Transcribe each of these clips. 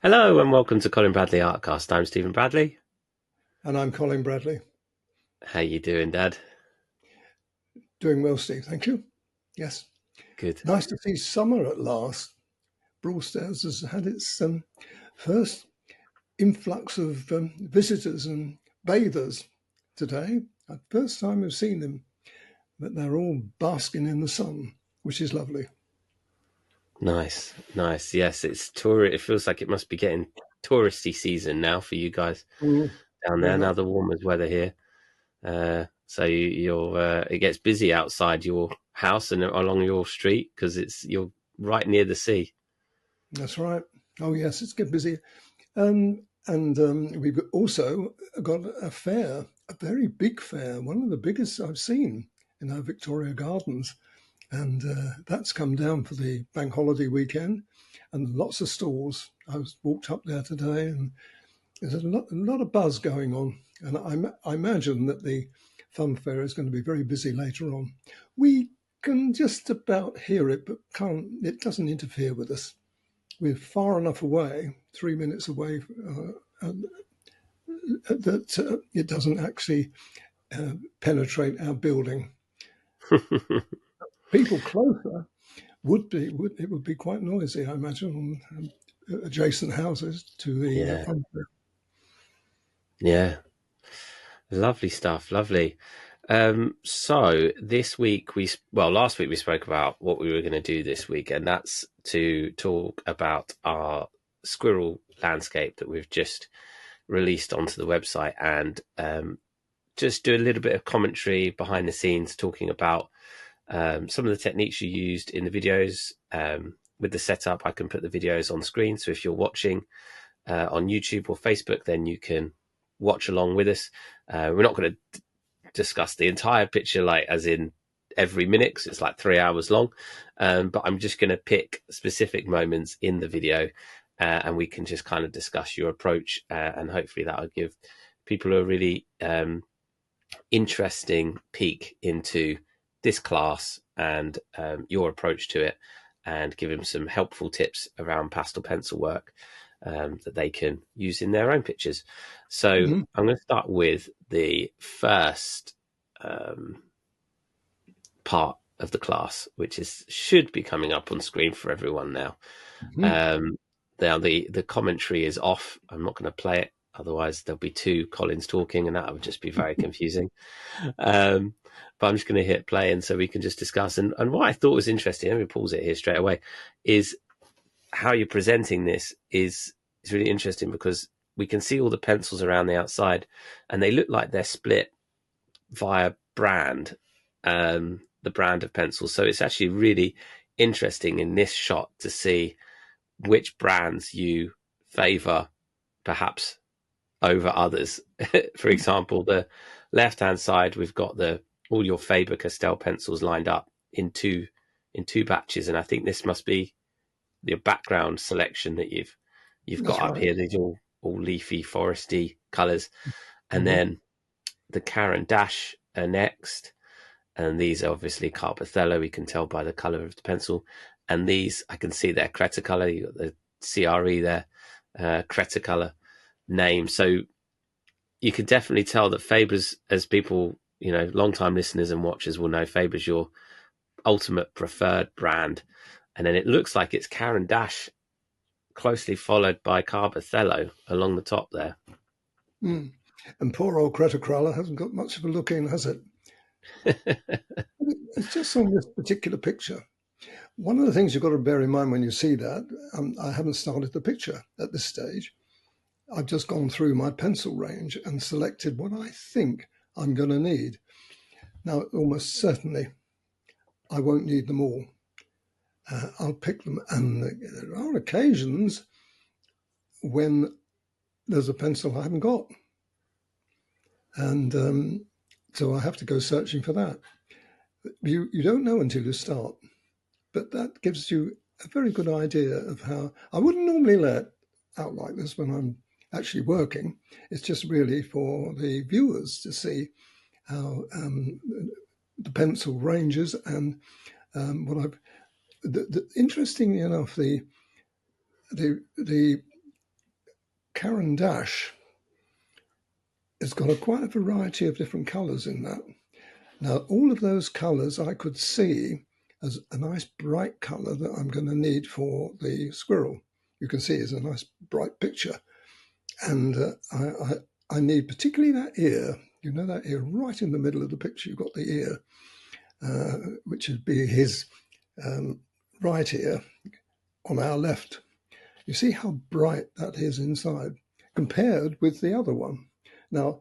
Hello and welcome to Colin Bradley Artcast. I'm Stephen Bradley. And I'm Colin Bradley. How you doing, Dad? Doing well, Steve. Thank you. Yes. Good. Nice to see summer at last. Broadstairs has had its first influx of visitors and bathers today. First time we've seen them, but they're all basking in the sun, which is lovely. Nice, nice. Yes, it's tour. It feels like it must be getting touristy season now for you guys Mm, down very there. Now much. the warmer weather here, so it gets busy outside your house and along your street because you're right near the sea. That's right. Oh, yes, it's getting busy. And we've also got a fair, a very big fair, one of the biggest I've seen in our Victoria Gardens. And that's come down for the bank holiday weekend, and lots of stalls. I walked up there today, and there's a lot of buzz going on. And I imagine that the fun fair is going to be very busy later on. We can just about hear it, but can't. It doesn't interfere with us. We're far enough away, 3 minutes away, that it doesn't actually penetrate our building. People closer it would be quite noisy, I imagine, on adjacent houses to the Yeah, front. yeah. Lovely stuff. Lovely. So this week last week we spoke about what we were going to do this week, and that's to talk about our squirrel landscape that we've just released onto the website, and just do a little bit of commentary behind the scenes, talking about some of the techniques you used in the videos. With the setup, I can put the videos on screen, so if you're watching on YouTube or Facebook, then you can watch along with us. We're not going to discuss the entire picture, like as in every minute, because it's like 3 hours long. But I'm just going to pick specific moments in the video, and we can just kind of discuss your approach, and hopefully that'll give people a really interesting peek into this class and your approach to it, and give them some helpful tips around pastel pencil work that they can use in their own pictures. So Mhm. I'm going to start with the first um, part of the class, which should be coming up on screen for everyone now. Mhm. Um, Now the commentary is off. I'm not going to play it, otherwise there'll be two Collins talking, and that would just be very confusing. Um, but I'm just going to hit play, and so we can just discuss. And what I thought was interesting, let me pause it here straight away, is how you're presenting this is really interesting, because we can see all the pencils around the outside, and they look like they're split via brand, the brand of pencils. So it's actually really interesting in this shot to see which brands you favor, perhaps over others. For example, the left-hand side, we've got the all your Faber-Castell pencils lined up in two batches, and I think this must be your background selection that you've got That's up right. here. These all leafy, foresty colours, and Mhm. then the Caran Dash are next, and these are obviously Carbothello. We can tell by the colour of the pencil, and these I can see they're Cretacolor. You got the CRE there, Cretacolor name. So you can definitely tell that Faber's, as people, long-time listeners and watchers will know, Faber's your ultimate preferred brand. And then it looks like it's Caran Dash, closely followed by Carbothello along the top there. Mm. And poor old Cretacrila hasn't got much of a look in, has it? It's just on this particular picture. One of the things you've got to bear in mind when you see that, I haven't started the picture at this stage. I've just gone through my pencil range and selected what I think I'm going to need. Now, almost certainly, I won't need them all. I'll pick them, and there are occasions when there's a pencil I haven't got, and so I have to go searching for that. You don't know until you start, but that gives you a very good idea of how. I wouldn't normally let out like this when I'm actually working. It's just really for the viewers to see how the pencil ranges, and what I've. Interestingly enough, the Caran d'Ache has got quite a variety of different colours in that. Now, all of those colours I could see as a nice bright colour that I'm going to need for the squirrel. You can see it's a nice bright picture. And I need particularly that ear. You know, that ear right in the middle of the picture. You've got the ear, which would be his right ear on our left. You see how bright that is inside compared with the other one. Now,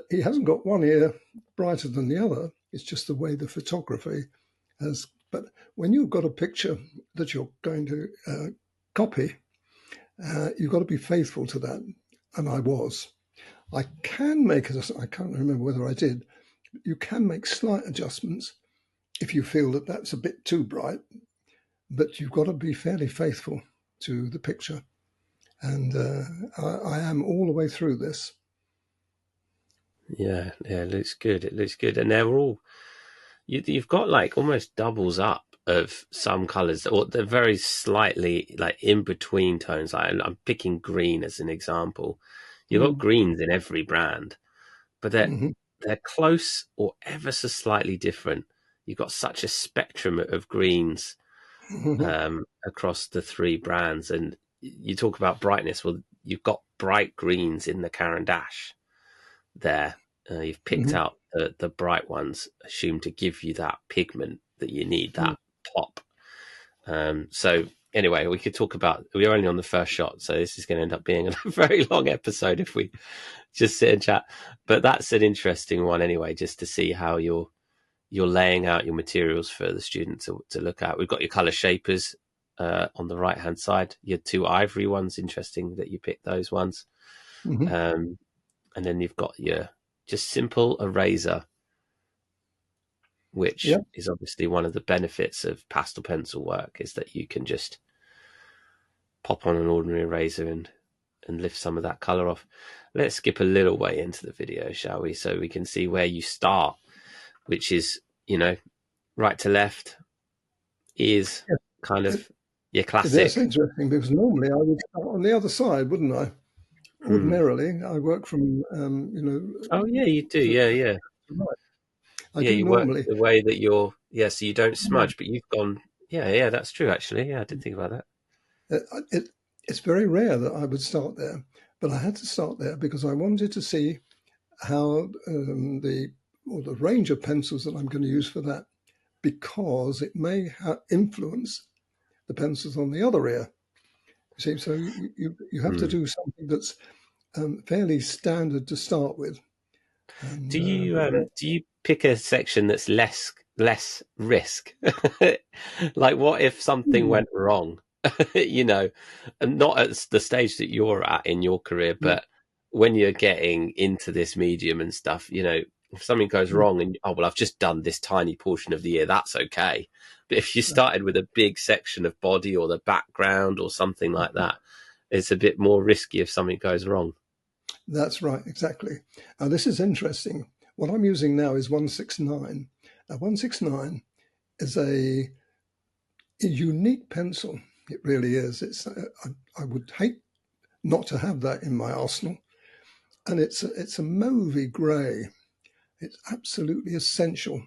he hasn't got one ear brighter than the other. It's just the way the photography has. But when you've got a picture that you're going to copy, you've got to be faithful to that. And I was. I can make it, I can't remember whether I did. You can make slight adjustments if you feel that that's a bit too bright, but you've got to be fairly faithful to the picture. And I am all the way through this. Yeah, it looks good. It looks good, and they're all you've got like almost doubles up of some colours, or they're very slightly like in between tones. Like I'm picking green as an example. You've got Mm. greens in every brand, but Mm-hmm. they're close or ever so slightly different. You've got such a spectrum of greens Mm-hmm. across the three brands, and you talk about brightness. Well, you've got bright greens in the Caran d'Ache there. You've picked Mm-hmm. out the bright ones, assumed to give you that pigment that you need, that pop. So anyway, we could talk about. We're only on the first shot, so this is going to end up being a very long episode if we just sit and chat. But that's an interesting one anyway, just to see how you're laying out your materials for the student to look at. We've got your color shapers on the right hand side. Your two ivory ones. Interesting that you picked those ones. Mm-hmm. Um, and then you've got your just simple eraser, which Yeah. is obviously one of the benefits of pastel pencil work, is that you can just pop on an ordinary eraser and lift some of that color off. Let's skip a little way into the video, shall we? So we can see where you start, which is, right to left is kind Yeah. of your That's classic. interesting because normally I would start on the other side, wouldn't I? Mm. Ordinarily, I work from, Oh yeah, you do. to Yeah, yeah. right. I Yeah, do you work normally. the way that so you don't Yeah. smudge, but you've gone, yeah, that's true, actually. Yeah, I didn't think about that. It, it's very rare that I would start there, but I had to start there because I wanted to see how the range of pencils that I'm going to use for that, because it may influence the pencils on the other ear. You see, so you have to Mm. do something that's fairly standard to start with. Do And you pick a section that's less risk? Like, what if something hmm, went wrong? you know, and not at the stage that you're at in your career, yeah, but when you're getting into this medium and stuff, if something goes hmm, wrong and oh well, I've just done this tiny portion of the year, that's okay. But if you started with a big section of body or the background or something like that, it's a bit more risky if something goes wrong. that's right, exactly. Now this is interesting. What I'm using now is 169. Now 169 is a unique pencil. It really is. I would hate not to have that in my arsenal. And it's a mauvey grey. It's absolutely essential.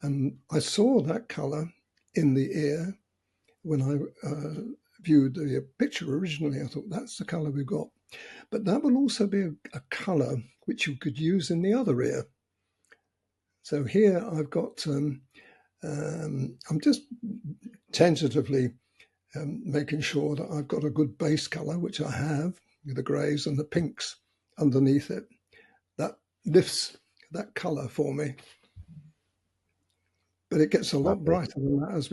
And I saw that colour in the ear when I viewed the picture originally. I thought that's the colour we've got. But that will also be a colour which you could use in the other ear. So here I've got. I'm just tentatively making sure that I've got a good base colour, which I have, with the greys and the pinks underneath it. That lifts that colour for me, but it gets a lot Lovely. brighter than that as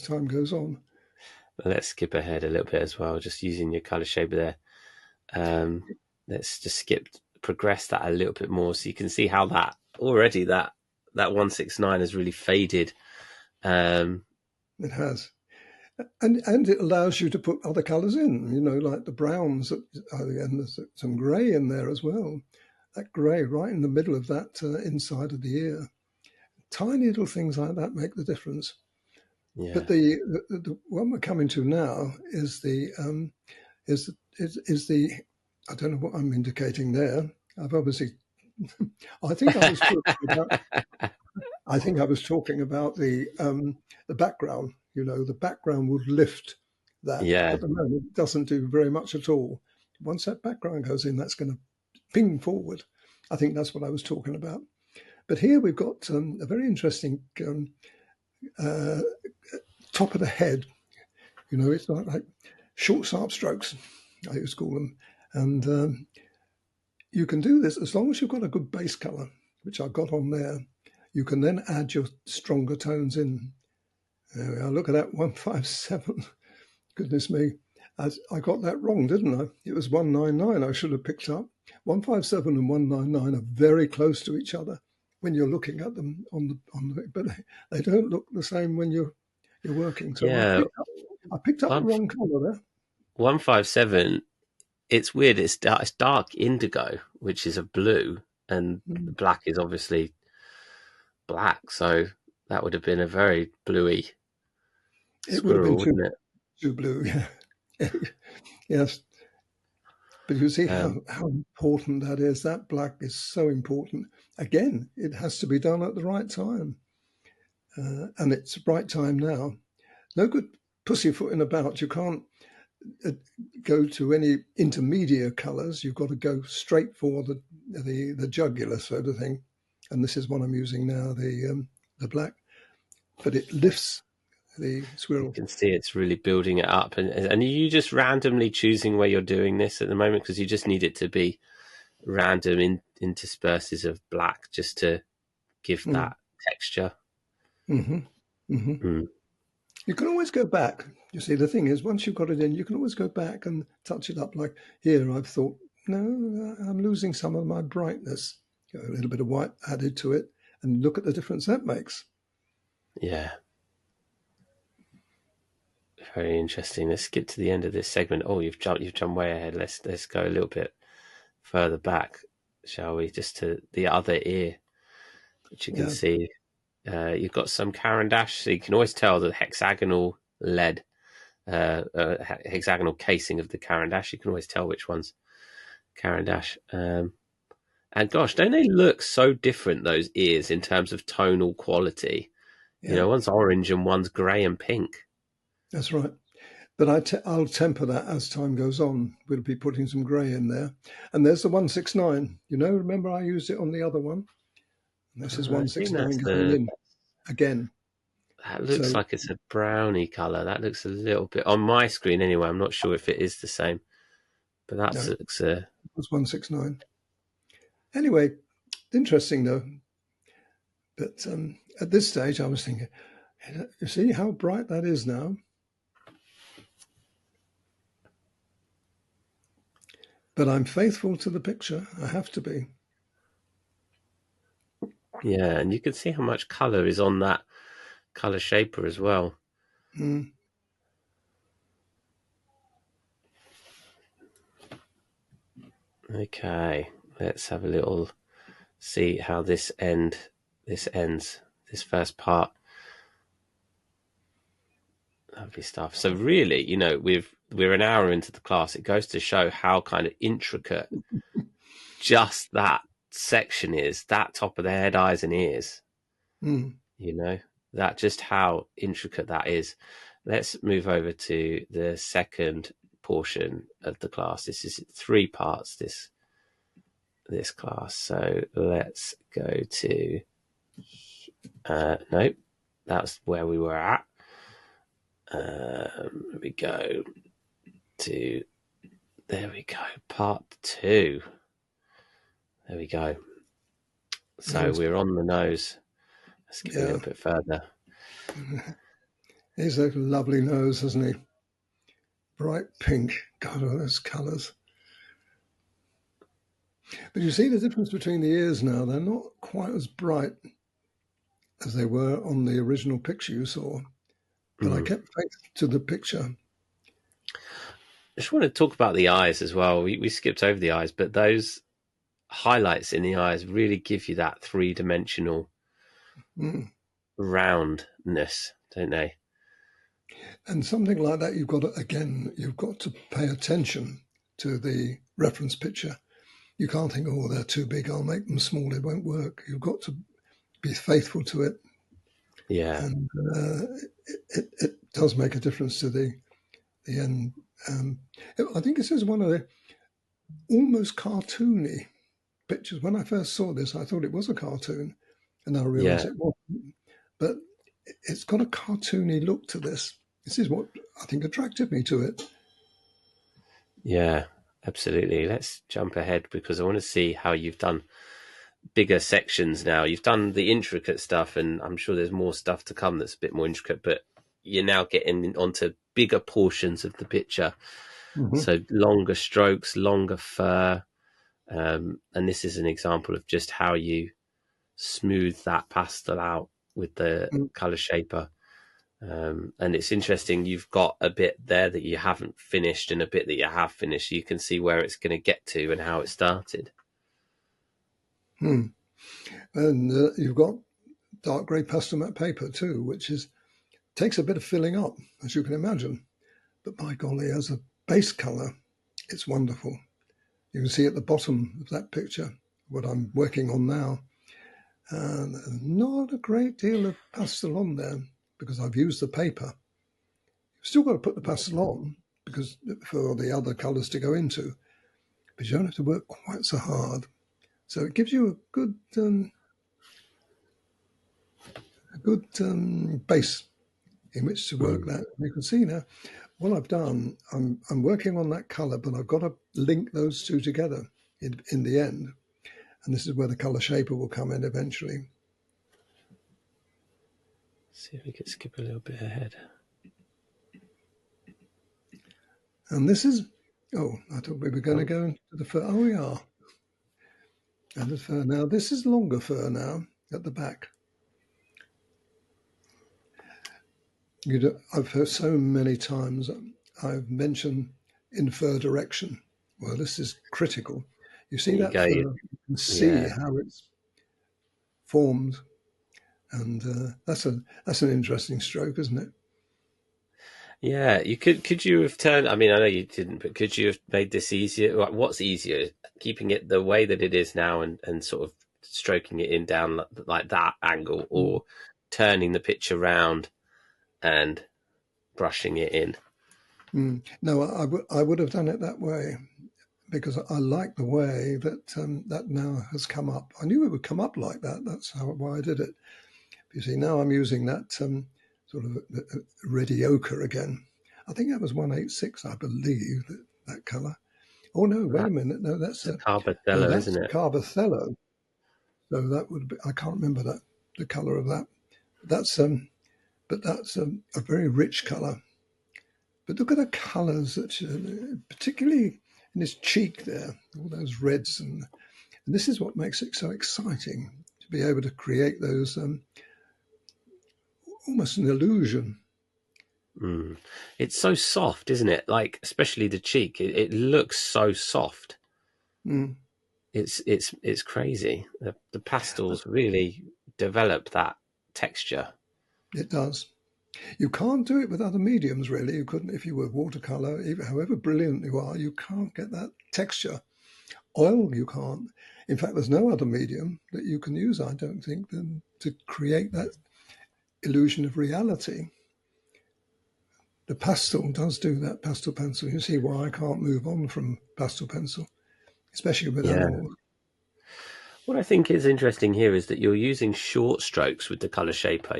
time goes on. Let's skip ahead a little bit as well, just using your color shaper there. Um, let's just progress that a little bit more, so you can see how that 169 has really faded. Um, It has, and it allows you to put other colours in. Like the browns, and there's some grey in there as well. That grey right in the middle of that inside of the ear. Tiny little things like that make the difference. yeah, But the one we're coming to now is the I don't know what I'm indicating there. I've obviously, I think I was talking about, I think I was talking about the background. You know, the background would lift that. Yeah, At the moment, it doesn't do very much at all. Once that background goes in, that's going to ping forward. I think that's what I was talking about. But here we've got a very interesting uh, top of the head. You know, it's like short, sharp strokes, I used to call them. And you can do this as long as you've got a good base color, which I've got on there. You can then add your stronger tones in. There we are. Look at that 157. Goodness me. I got that wrong, didn't I? It was 199 I should have picked up. 157 and 199 are very close to each other when you're looking at them but they don't look the same when you're working. So yeah. I picked up the One wrong color there. 157. It's weird. It's dark indigo, which is a blue, and the Mm. black is obviously black. So that would have been a very bluey It would have squirrel, been wouldn't it? too blue, yeah. Yes. But you see Um, how important that is. That black is so important. Again, it has to be done at the right time. And it's right time now. No good pussyfooting about. You can't uh, go to any intermediate colours. You've got to go straight for the jugular sort of thing. And this is what I'm using now, the black. But it lifts the you squirrel. can see it's really building it up, and are you just randomly choosing where you're doing this at the moment because you just need it to be random intersperses of black just to give Mm. that texture. Hmm. Hmm. Mm. You can always go back. You see, the thing is, once you've got it in, you can always go back and touch it up. Like here, I've thought, no, I'm losing some of my brightness. A little bit of white added to it, and look at the difference that makes. Yeah, very interesting. Let's skip to the end of this segment. Oh, you've jumped way ahead. Let's go a little bit further back, shall we? Just to the other ear, which you can Yeah, see. You've got some Caran d'Ache, so you can always tell the hexagonal lead, hexagonal casing of the Caran d'Ache. You can always tell which one's Caran d'Ache. And gosh, don't they look so different, those ears, in terms of tonal quality? You yeah, know, one's orange and one's grey and pink. that's right. But I'll temper that as time goes on. We'll be putting some grey in there. And there's the 169. You know, remember I used it on the other one? And this is I think 169 that's going in again. that looks So, like it's a brownie colour. That looks a little bit on my screen anyway. I'm not sure if it is the same, but that no, it looks was 169. Anyway, interesting though. But at this stage, I was thinking, you see how bright that is now? But I'm faithful to the picture. I have to be. yeah, and you can see how much colour is on that colour shaper as well. Mm, Okay, let's have a little see how this ends this first part. Lovely stuff. So really, you know, we're an hour into the class. It goes to show how kind of intricate just that section is, that top of the head, eyes and ears, mm. you know, that just how intricate that is. Let's move over to the second portion of the class. This is three parts, this class. So let's go to nope, that's where we were at. We go to there we go, part two. There we go. So Nose. we're on the nose. Let's get a Yeah. little bit further. He's a lovely nose, hasn't he? Bright pink. God, all those colours. But you see the difference between the ears now. They're not quite as bright as they were on the original picture you saw. But I Mm. kept faith to the picture. I just want to talk about the eyes as well. We skipped over the eyes, but those highlights in the eyes really give you that three-dimensional Mm. roundness, don't they? And something like that, you've got to, again, you've got to pay attention to the reference picture. You can't think, oh, they're too big, I'll make them small, it won't work. You've got to be faithful to it, Yeah, and it does make a difference to the end. Um, I think this is one of the almost cartoony pictures. When I first saw this, I thought it was a cartoon, and I realised yeah, it wasn't. But it's got a cartoony look to this. This is what I think attracted me to it. yeah, absolutely. Let's jump ahead because I want to see how you've done bigger sections now. You've done the intricate stuff, and I'm sure there's more stuff to come that's a bit more intricate, but you're now getting onto bigger portions of the picture. Mm-hmm. So longer strokes, longer fur. And this is an example of just how you smooth that pastel out with the color shaper. And it's interesting, you've got a bit there that you haven't finished and a bit that you have finished. You can see where it's going to get to and how it started. Mm. And you've got dark grey pastel matte paper too, which is takes a bit of filling up, as you can imagine. But by golly, as a base colour, it's wonderful. You can see at the bottom of that picture what I'm working on now. And not a great deal of pastel on there because I've used the paper. You've still got to put the pastel on because for the other colours to go into, but you don't have to work quite so hard. So it gives you a good base in which to work Mm. that. You can see now what I've done. I'm working on that colour, but I've got to link those two together in the end. And this is where the colour shaper will come in eventually. See if we could skip a little bit ahead. And this is, oh, I thought we were going to Oh, go into the fur. Oh, we are. And the fur now. This is longer fur now at the back. I've heard so many times I've mentioned infer direction. Well, this is critical. You there see you that go. fur, you can see Yeah, how it's formed, and that's an interesting stroke, isn't it? yeah. You could you have turned? I mean, I know you didn't, but could you have made this easier? Like, what's easier, keeping it the way that it is now and sort of stroking it in down like that angle, Mm. or turning the picture round and brushing it in? Mm. No, I would have done it that way because I like the way that that now has come up. I knew it would come up like that. That's why I did it. You see, now I'm using that sort of ready ochre again. I think that was 186, I believe, that colour. Oh no, wait a minute. No, That's a Carbatello, that's isn't it? Carbothello. So that would be, I can't remember that the colour of that. That's but that's a very rich colour. But look at the colours that, particularly in his cheek there, all those reds, and this is what makes it so exciting to be able to create those almost an illusion. Mm. It's so soft, isn't it? Like especially the cheek. It looks so soft. Mm, It's crazy. The pastels really develop that texture. it does. You can't do it with other mediums, really. You couldn't if you were watercolor. Even, however brilliant you are, you can't get that texture. Oil, you can't. In fact, there's no other medium that you can use, I don't think, than to create that illusion of reality. The pastel does do that, pastel pencil. You see why I can't move on from pastel pencil, especially with Yeah. animals. What I think is interesting here is that you're using short strokes with the color shaper.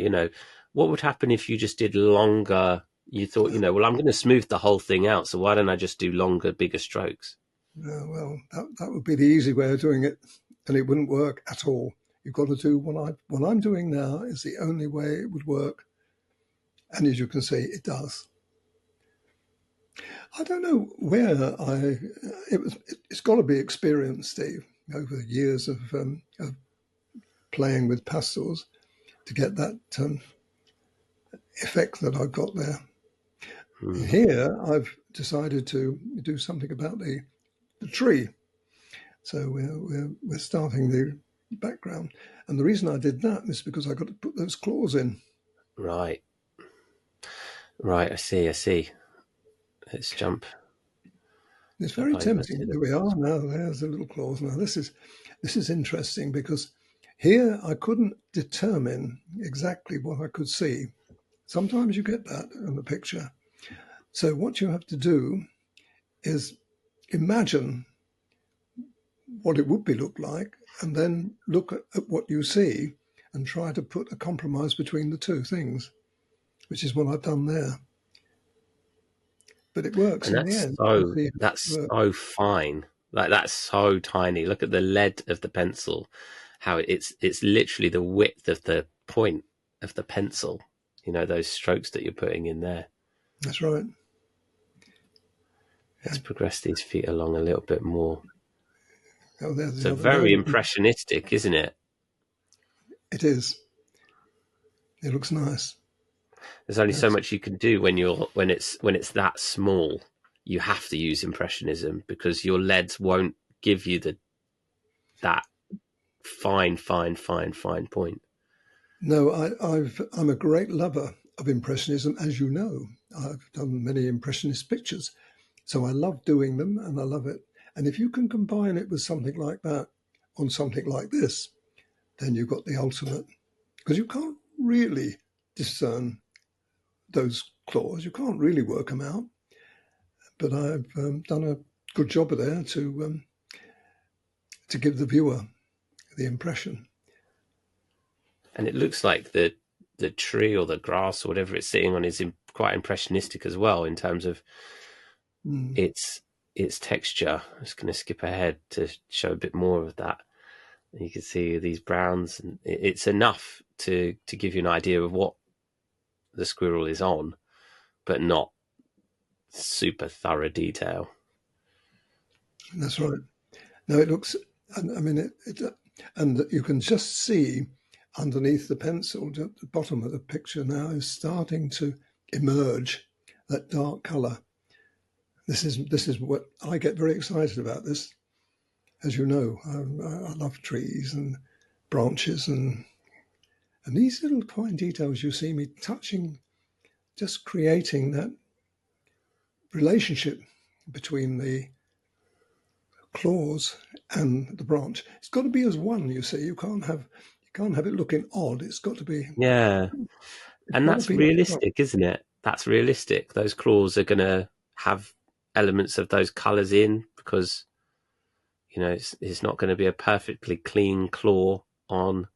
What would happen if you just did longer? You thought, well, I'm going to smooth the whole thing out, so why don't I just do longer, bigger strokes? Well, that would be the easy way of doing it, and it wouldn't work at all. You've got to do what I'm doing now is the only way it would work, and as you can see, it does. I don't know where I it was. It's got to be experience, Steve, over years of playing with pastels to get that effect that I've got there. Hmm. Here, I've decided to do something about the tree. So we're starting the background, and the reason I did that is because I got to put those claws in. Right, right. I see. Let's jump. It's I very can't even tempting. see the There we are now. There's the little claws. Now this is interesting because here I couldn't determine exactly what I could see. Sometimes you get that in the picture. So what you have to do is imagine what it would be look like, and then look at what you see and try to put a compromise between the two things, which is what I've done there. But it works and in the end. You see how that's it works. so fine. Like that's so tiny. Look at the lead of the pencil, how it's literally the width of the point of the pencil. You know those strokes that you're putting in there. That's right. Yeah. Let's progress these feet along a little bit more. Oh, there's the So other. Now very you can. impressionistic, isn't it? It is. It looks nice. There's only so That's, much you can do when it's that small. You have to use impressionism because your leads won't give you the that fine point. no, I'm a great lover of Impressionism, as you know. I've done many Impressionist pictures, so I love doing them and I love it. And if you can combine it with something like that on something like this, then you've got the ultimate. Because you can't really discern those claws, you can't really work them out. But I've done a good job of there to give the viewer the impression. And it looks like the tree or the grass or whatever it's sitting on is quite impressionistic as well in terms of Mm, its its texture. I'm just going to skip ahead to show a bit more of that. You can see these browns, and it's enough to give you an idea of what the squirrel is on, but not super thorough detail. that's right. No, it looks. I mean, and you can just see underneath the pencil, at the bottom of the picture now is starting to emerge that dark colour. This is what I get very excited about. This, as you know, I love trees and branches and these little fine details you see me touching, just creating that relationship between the claws and the branch. It's got to be as one. You see, you can't have it looking odd. It's got to be. Yeah, It's and got to that's be. realistic, isn't it? That's realistic. Those claws are going to have elements of those colours in because it's not going to be a perfectly clean claw on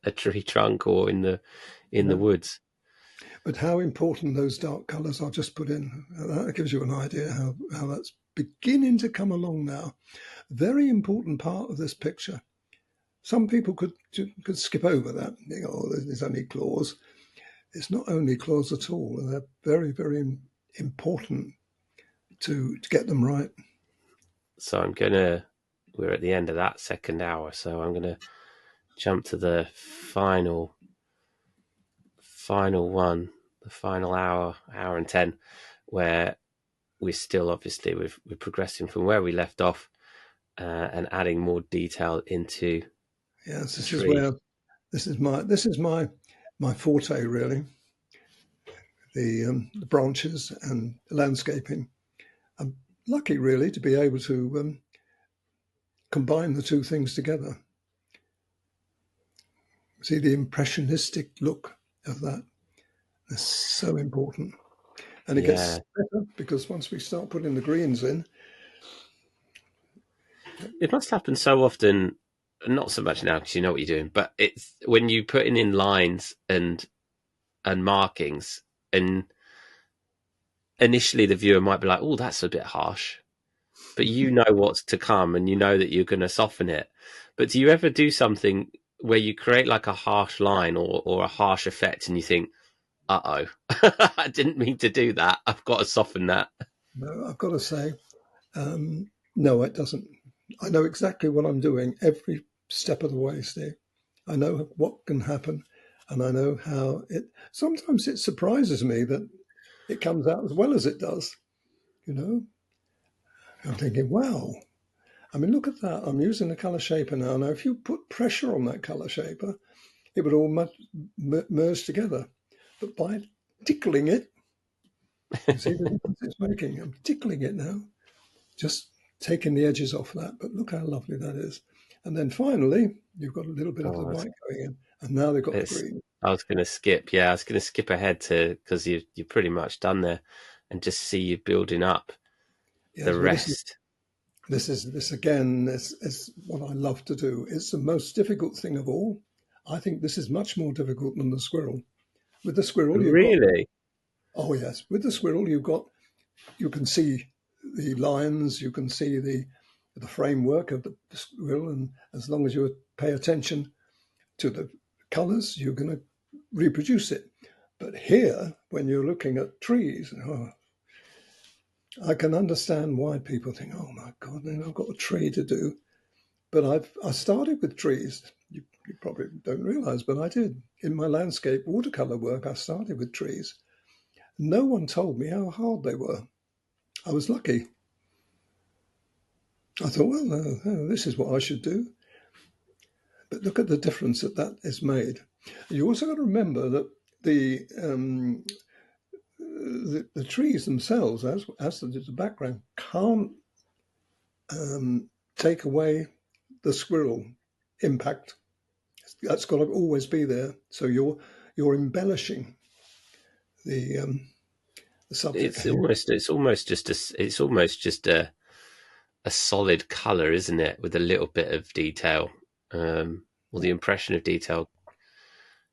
a tree trunk or in the No. woods. But how important those dark colours are just put in. That gives you an idea how that's beginning to come along now. Very important part of this picture. Some people could skip over that. Oh, there's only claws. It's not only claws at all. They're very, very important to get them right. So we're at the end of that second hour, so I'm gonna jump to the final one, the final hour and 10, where we're still obviously we're progressing from where we left off and adding more detail into Yes, the this is tree. where this is my forte really. The branches and the landscaping. I'm lucky really to be able to combine the two things together. See the impressionistic look of that. That's so important. And it Yeah, gets better because once we start putting the greens in, it must happen so often. Not so much now because you know what you're doing, but it's when you putting in lines and markings, and initially the viewer might be like, "Oh, that's a bit harsh," but you know what's to come, and you know that you're going to soften it. But do you ever do something where you create like a harsh line or a harsh effect, and you think, "Uh oh, I didn't mean to do that. I've got to soften that." no, I've got to say, no, it doesn't. I know exactly what I'm doing every step of the way, Steve. I know what can happen and I know how it. Sometimes it surprises me that it comes out as well as it does. You know, I'm thinking, wow. I mean, look at that. I'm using the color shaper now. Now, if you put pressure on that color shaper, it would all merge together. But by tickling it, you see the difference it's making. I'm tickling it now. just taking the edges off that. But look how lovely that is. And then finally, you've got a little bit of the God, white going in, and now they've got the it's. green. I was going to skip. Yeah, I was going to skip ahead to because you're pretty much done there, and just see you building up the Yes, well, rest. this again is what I love to do. It's the most difficult thing of all. I think this is much more difficult than the squirrel. With the squirrel, you've got Really, oh yes, with the squirrel, you can see the lines, you can see the framework of the squirrel, and as long as you pay attention to the colours, you're going to reproduce it. But here, when you're looking at trees, oh, I can understand why people think, "Oh my God, I've got a tree to do." But I started with trees. You probably don't realise, but I did in my landscape watercolour work. I started with trees. No one told me how hard they were. I was lucky. I thought, well, this is what I should do. But look at the difference that is made. You also got to remember that the trees themselves, as the background, can't take away the squirrel impact. That's got to always be there. So you're embellishing the the subject it's here. almost it's almost just a solid color, isn't it, with a little bit of detail, or the impression of detail.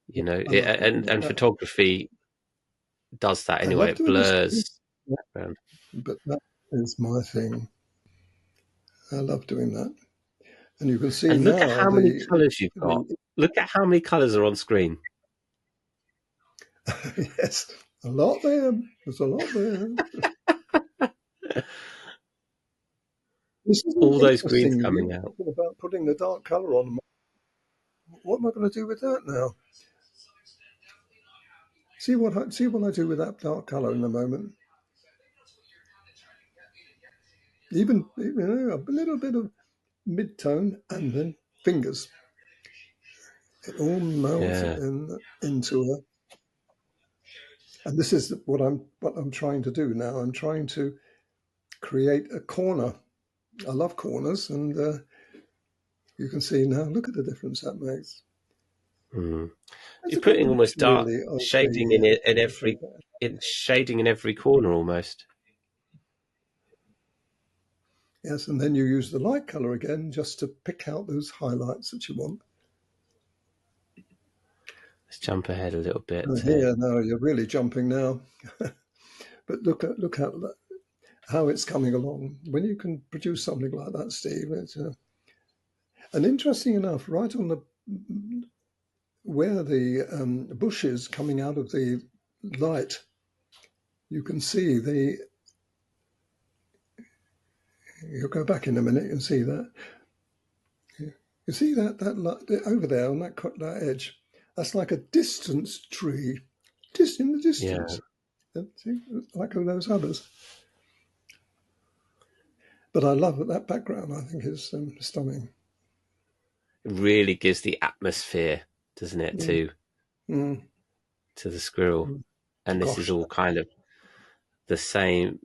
You know, I love doing and that. photography does that I anyway. love It doing this, blurs background. but that is my thing. I love doing that. And you can see And look at now how many colors you've got. the Look at how many colors are on screen. yes, a lot there. There's a lot there. This is All those greens interesting. You coming were out. talking about putting the dark colour on. What am I going to do with that now? See what I do with that dark colour in a moment. Even a little bit of mid-tone and then fingers. It all melts Yeah, into a. And this is what I'm trying to do now. I'm trying to create a corner. I love corners, and you can see now. Look at the difference that makes. mm. Has You're it got putting the almost dark really of shading in the it in every shading in every corner almost. yes, and then you use the light color again just to pick out those highlights that you want. Let's jump ahead a little bit And to here now you're really jumping now, but look at how it's coming along. When you can produce something like that, Steve, it's and interesting enough, right on the where the bush is coming out of the light, you can see the. You'll go back in a minute and see that. You see that over there on that edge? That's like a distance tree, just in the yeah. distance. See, like those others. But I love that background. I think is stunning. It really gives the atmosphere, doesn't it, Mm, mm, to the squirrel. mm. And this is Gosh, all kind of the same,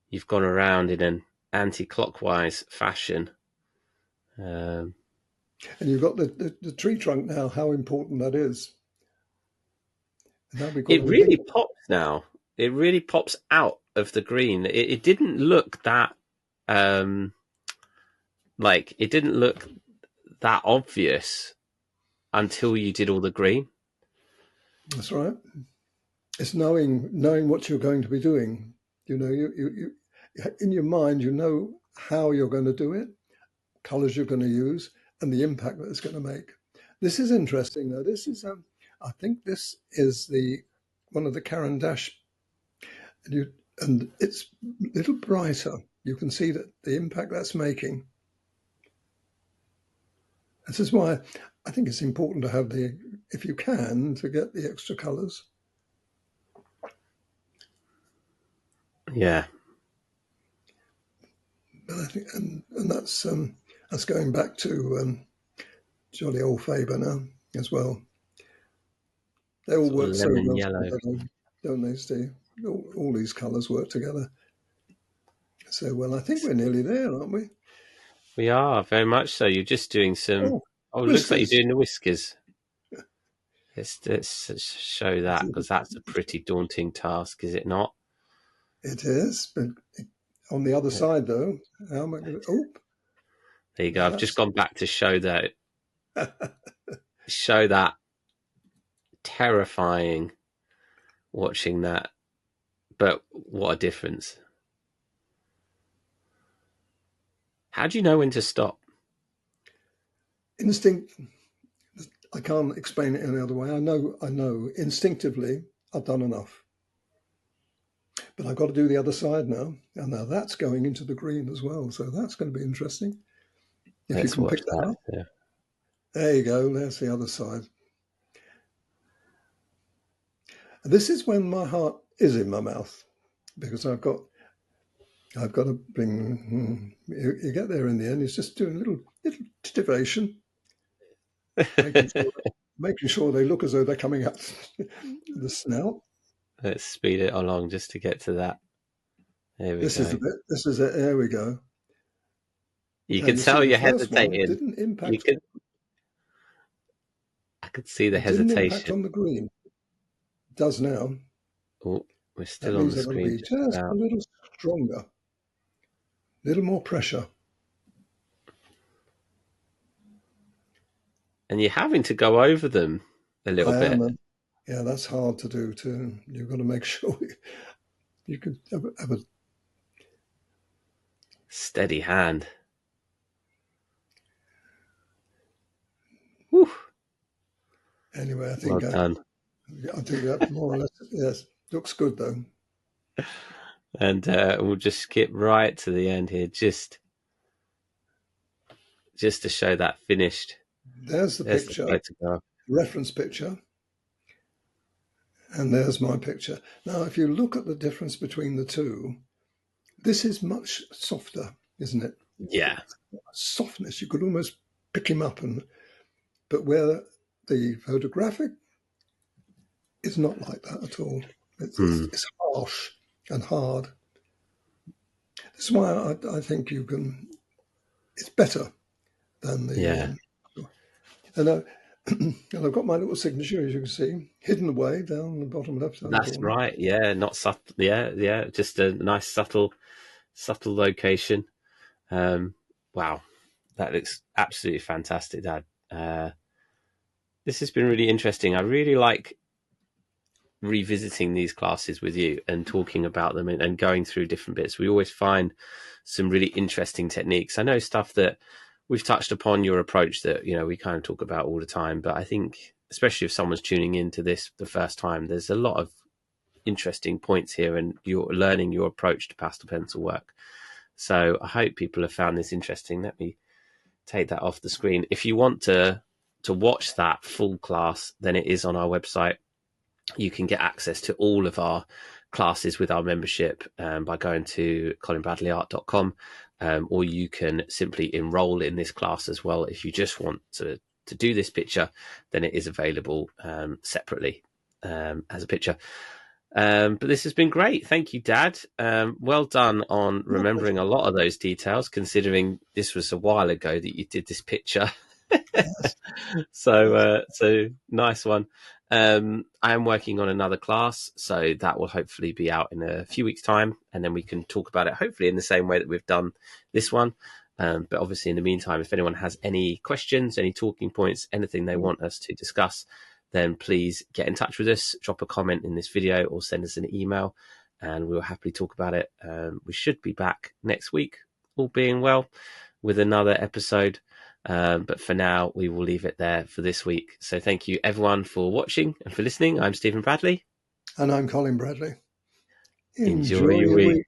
you've gone around in an anti-clockwise fashion. Um, and you've got the tree trunk now. How important that is. And now we've got it a link. really pops now. It really pops out of the green. It didn't look that um, it didn't look that obvious until you did all the green. That's right. It's knowing what you're going to be doing. You know, you in your mind, you know how you're going to do it, colors you're going to use, and the impact that it's going to make. This is interesting, though. This is, I think, this is the one of the Caran d'Ache, and it's a little brighter. You can see that the impact that's making. This is why I think it's important to have if you can, to get the extra colors. Yeah, But I think, and that's going back to jolly old Faber now as well. They all sort of work so lemon well yellow. together, don't they, Steve? All these colours work together. So, well, I think we're nearly there, aren't we? We are very much so. You're just doing some. Oh, Oh, it looks like you're whiskers. doing the whiskers. Let's show I that, think because that's a pretty daunting task, is it not? it is, but on the other Yeah. side, though, how am I going to? Oh, There you go. now I've just that's gone back to show that terrifying watching that. But what a difference. How do you know when to stop? instinct. I can't explain it any other way. I know instinctively I've done enough. But I've got to do the other side now. And now that's going into the green as well. So that's going to be interesting. If you Let's can watch pick that that. up. Yeah. There you go. There's the other side. This is when my heart is in my mouth because I've got to bring. You get there in the end. It's just doing a little titivation, making sure they look as though they're coming out the snout. Let's speed it along just to get to that. There we This is the go. bit. This is it. There we go. You Now can you see tell the you're first one hesitating. didn't You impact. can. I could see the It didn't hesitation. impact on the green. It does now. Oh, we're That still on the means I've got to screen be just just a about. little stronger, a little more pressure. And you're having to go over them a little I am. bit. Yeah, that's hard to do too. You've got to make sure you can have a. Steady hand. Whew, Anyway, well done. I think that more or less, yes, looks good though. And we'll just skip right to the end here, just to show that finished. There's the There's the picture, photograph. reference picture, and there's my picture. Now, if you look at the difference between the two, this is much softer, isn't it? Yeah. Softness, you could almost pick him up, but where the photographic is not like that at all. It's harsh and hard. That's why I think you can. It's better than the. Yeah. And, I, and I've got my little signature, as you can see, hidden away down the bottom left-hand That's corner. right. Yeah, not subtle. Yeah, yeah. Just a nice subtle location. Wow, that looks absolutely fantastic, Dad. This has been really interesting. I really like revisiting these classes with you and talking about them and going through different bits. We always find some really interesting techniques. I know stuff that we've touched upon your approach that, we kind of talk about all the time, but I think especially if someone's tuning into this the first time, there's a lot of interesting points here and you're learning your approach to pastel pencil work. So I hope people have found this interesting. Let me take that off the screen. If you want to watch that full class, then it is on our website. You can get access to all of our classes with our membership by going to colinbradleyart.com, or you can simply enroll in this class as well. If you just want to do this picture, then it is available separately as a picture. But this has been great. Thank you, Dad. Well done on My remembering pleasure. a lot of those details, considering this was a while ago that you did this picture. Yes, yes. So nice one. I am working on another class, so that will hopefully be out in a few weeks' time, and then we can talk about it hopefully in the same way that we've done this one. But obviously, in the meantime, if anyone has any questions, any talking points, anything they want us to discuss, then please get in touch with us, drop a comment in this video, or send us an email, and we'll happily talk about it. We should be back next week, all being well, with another episode. But for now, we will leave it there for this week. So thank you, everyone, for watching and for listening. I'm Stephen Bradley. And I'm Colin Bradley. Enjoy Enjoy your your week. week.